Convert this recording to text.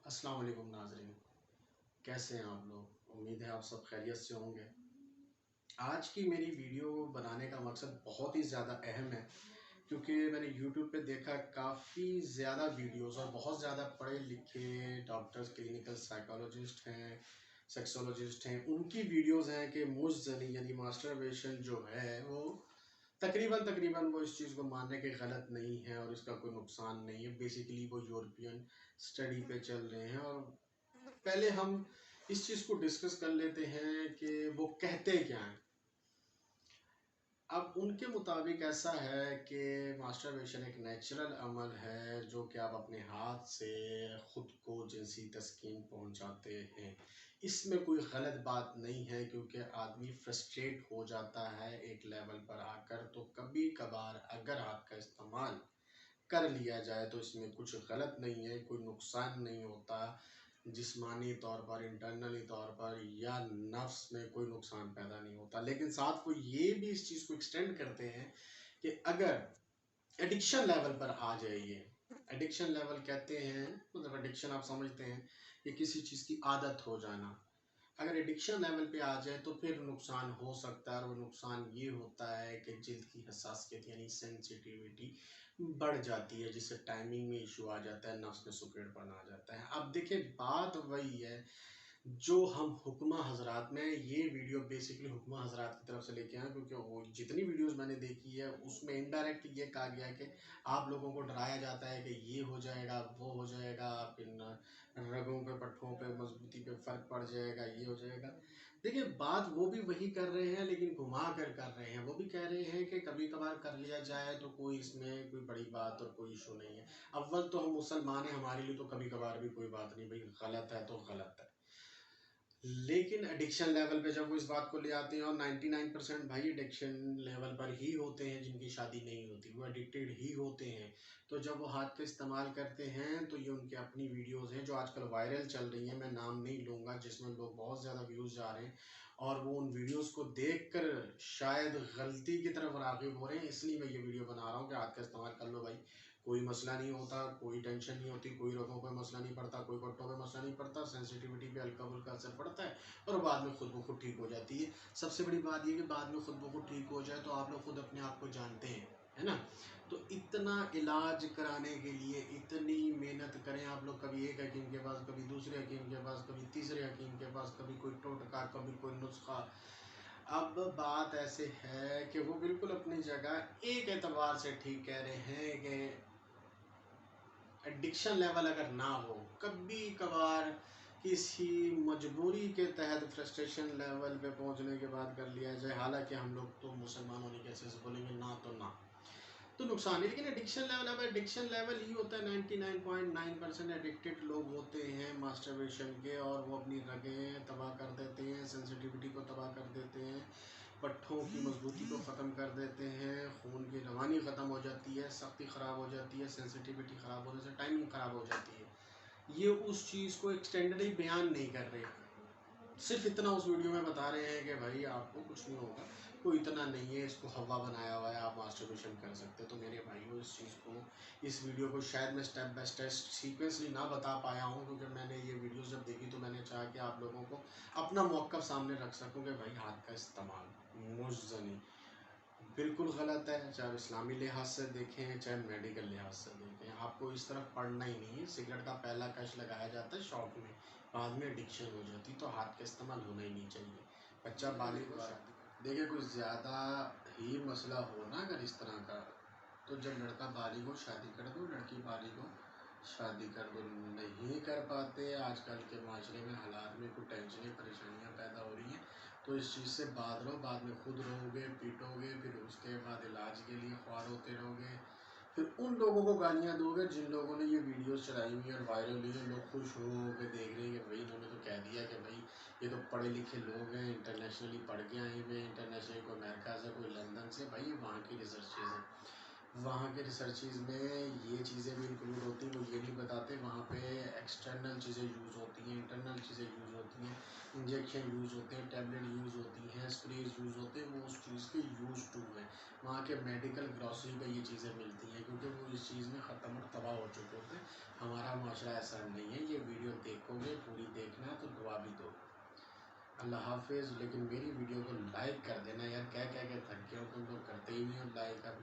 अस्सलाम वालेकुम नाज़रीन, कैसे हैं आप लोग। उम्मीद है आप सब खैरियत से होंगे। आज की मेरी वीडियो बनाने का मकसद बहुत ही ज़्यादा अहम है, क्योंकि मैंने यूट्यूब पे देखा काफ़ी ज़्यादा वीडियोस और बहुत ज़्यादा पढ़े लिखे डॉक्टर्स, क्लिनिकल साइकोलॉजिस्ट हैं, सेक्सोलॉजिस्ट हैं, उनकी वीडियोस हैं कि मुज़्ज़नी यानी मास्टरबेशन जो है वो तकरीबन तकरीबन वो इस चीज़ को मानने के गलत नहीं है और इसका कोई नुकसान नहीं है। बेसिकली वो यूरोपियन स्टडी पे चल रहे हैं। और पहले हम इस चीज़ को डिस्कस कर लेते हैं कि वो कहते क्या हैं। अब उनके मुताबिक ऐसा है कि मास्टरबेशन एक नेचुरल अमल है जो कि आप अपने हाथ से ख़ुद को जिनसी तस्कीन पहुंचाते हैं। इसमें कोई गलत बात नहीं है, क्योंकि आदमी फ्रस्ट्रेट हो जाता है एक लेवल पर आकर, तो कभी कभार अगर हाथ का इस्तेमाल कर लिया जाए तो इसमें कुछ गलत नहीं है, कोई नुकसान नहीं होता। जिस्मानी तौर पर, इंटरनली तौर पर या नफ्स में कोई नुकसान पैदा नहीं होता। लेकिन साथ वो ये भी इस चीज़ को एक्सटेंड करते हैं कि अगर एडिक्शन लेवल पर आ जाए, ये एडिक्शन लेवल कहते हैं, मतलब एडिक्शन आप समझते हैं कि किसी चीज़ की आदत हो जाना। अगर एडिक्शन लेवल पे आ जाए तो फिर नुकसान हो सकता है, और वो नुकसान ये होता है कि जिल्द की हसासियत यानी सेंसिटिविटी बढ़ जाती है, जिससे टाइमिंग में इशू आ जाता है, नफ्स में सुकेड़पन आ जाता है। अब देखिए, बात वही है जो हम हुक्मा हजरात में, ये वीडियो बेसिकली हुक्मा हजरात की तरफ से लेके आए, क्योंकि वो जितनी वीडियोस मैंने देखी है उसमें इनडायरेक्ट ये कहा गया है कि आप लोगों को डराया जाता है कि ये हो जाएगा, वो हो जाएगा, फिर रगों पे, पट्ठों पे, मजबूती पे फ़र्क पड़ जाएगा, ये हो जाएगा। देखिए, बात वो भी वही कर रहे हैं, लेकिन घुमा कर रहे हैं। वो भी कह रहे हैं कि कभी कभार कर लिया जाए तो कोई इसमें कोई बड़ी बात और कोई इशू नहीं है। अव्वल तो हम मुसलमान हैं, हमारे लिए तो कभी कभार भी कोई बात नहीं, भाई गलत है तो गलत है। लेकिन एडिक्शन लेवल पे जब वो इस बात को ले आते हैं, और 99% भाई एडिक्शन लेवल पर ही होते हैं जिनकी शादी नहीं होती, वो एडिक्टेड ही होते हैं। तो जब वो हाथ का इस्तेमाल करते हैं तो ये उनकी अपनी वीडियोस हैं जो आजकल वायरल चल रही हैं, मैं नाम नहीं लूँगा, जिसमें लोग बहुत ज़्यादा व्यूज़ जा रहे हैं, और वो उन वीडियोस को देखकर शायद गलती की तरफ राग़िब हो रहे हैं। इसलिए मैं ये वीडियो बना रहा हूँ कि हाथ का इस्तेमाल कर लो भाई, कोई मसला नहीं होता, कोई टेंशन नहीं होती, कोई रोगों पे मसला नहीं पड़ता, कोई पट्टों पे मसला नहीं पड़ता, सेंसिटिविटी पे हल्का फुल्का असर पड़ता है और बाद में खुद ब खुद ठीक हो जाती है। सबसे बड़ी बात ये कि बाद में खुद ब खुद ठीक हो जाए तो आप लोग खुद अपने आप को जानते हैं, है ना। तो इतना इलाज कराने के लिए इतनी मेहनत करें आप लोग, कभी एक हकीम के पास, कभी दूसरे हकीम के पास, कभी तीसरे हकीम के पास, कभी कोई टोटका, कभी कोई नुस्खा। अब बात ऐसे है कि वो बिल्कुल अपनी जगह एक एतबार से ठीक कह रहे हैं कि एडिक्शन लेवल अगर ना हो, कभी कभार किसी मजबूरी के तहत फ्रस्ट्रेशन लेवल पे पहुंचने के बाद कर लिया जाए, हालांकि हम लोग तो मुसलमान होने के ऐसे बोलेंगे ना तो ना, तो नुकसान है। लेकिन एडिक्शन लेवल, अब एडिक्शन लेवल ही होता है, 99.9% एडिक्टेड लोग होते हैं मास्टरबेशन के, और वो अपनी रगें तबाह कर देते हैं, सेंसिटिविटी को तबाह कर देते हैं, पट्ठों की मजबूती को ख़त्म कर देते हैं, खून की रवानी ख़त्म हो जाती है, सख्ती ख़राब हो जाती है, सेंसिटिविटी ख़राब होने से टाइमिंग ख़राब हो जाती है। ये उस चीज़ को एक्सटेंडली बयान नहीं कर रहे, सिर्फ इतना उस वीडियो में बता रहे हैं कि भाई आपको कुछ नहीं होगा, कोई इतना नहीं है, इसको हवा बनाया हुआ है, आप मास्टरबेशन कर सकते हो। तो मेरे भाइयों, इस चीज़ को, इस वीडियो को शायद मैं स्टेप बाय स्टेप सीक्वेंसली ना बता पाया हूँ, क्योंकि मैंने ये वीडियोस जब देखी तो मैंने चाहा कि आप लोगों को अपना मौक़िफ़ सामने रख सकूँ कि भाई हाथ का इस्तेमाल मुज़्ज़नी बिल्कुल गलत है, चाहे इस्लामी लिहाज से देखें, चाहे मेडिकल लिहाज से देखें। आपको इस तरफ पढ़ना ही नहीं है। सिगरेट का पहला कश लगाया जाता है शौक में, बाद में एडिक्शन हो जाती, तो हाथ का इस्तेमाल होना ही नहीं चाहिए। बच्चा बालिग हो, देखिए कुछ ज़्यादा ही मसला हो ना अगर इस तरह का, तो जब लड़का बालिग हो शादी कर दो, लड़की बालिग हो शादी कर दो। नहीं कर पाते, आजकल के माशरे में हालात में कुछ टेंशनें, परेशानियाँ पैदा हो रही हैं, तो इस चीज़ से बात रहो, बाद में खुद रोगे, पीटोगे, फिर उसके बाद इलाज के लिए ख्वार होते रहोगे, फिर उन लोगों को गालियाँ दोगे जिन लोगों ने ये वीडियोस चलाई हुई और वायरल हुई है। लोग खुश हो के देख रहे हैं कि भाई इन्होंने तो कह दिया कि भाई ये तो पढ़े लिखे लोग हैं, इंटरनेशनली पढ़ के आए हुए हैं, इंटरनेशनली कोई अमेरिका से, कोई लंदन से, भाई ये वहाँ की रिसर्चेज हैं। وہاں کے ریسرچز میں یہ چیزیں بھی انکلوڈ ہوتی ہیں، وہ یہ نہیں بتاتے وہاں پہ ایکسٹرنل چیزیں یوز ہوتی ہیں، انٹرنل چیزیں یوز ہوتی ہیں، انجیکشن یوز ہوتے ہیں، ٹیبلٹ یوز ہوتی ہیں، اسپریز یوز ہوتے ہیں، وہ اس چیز کے یوز ٹو ہیں۔ وہاں کے میڈیکل گراسری پہ یہ چیزیں ملتی ہیں کیونکہ وہ اس چیز میں ختم اور تباہ ہو چکے ہوتے ہیں۔ ہمارا معاشرہ ایسا نہیں ہے۔ یہ ویڈیو دیکھو گے، پوری دیکھنا ہے تو دعا بھی دو۔ اللہ حافظ۔ لیکن میری ویڈیو کو لائک کر دینا یار، کہہ کے تھک گیا ہوں، تم لوگ کرتے ہی نہیں ہو لائک۔ اب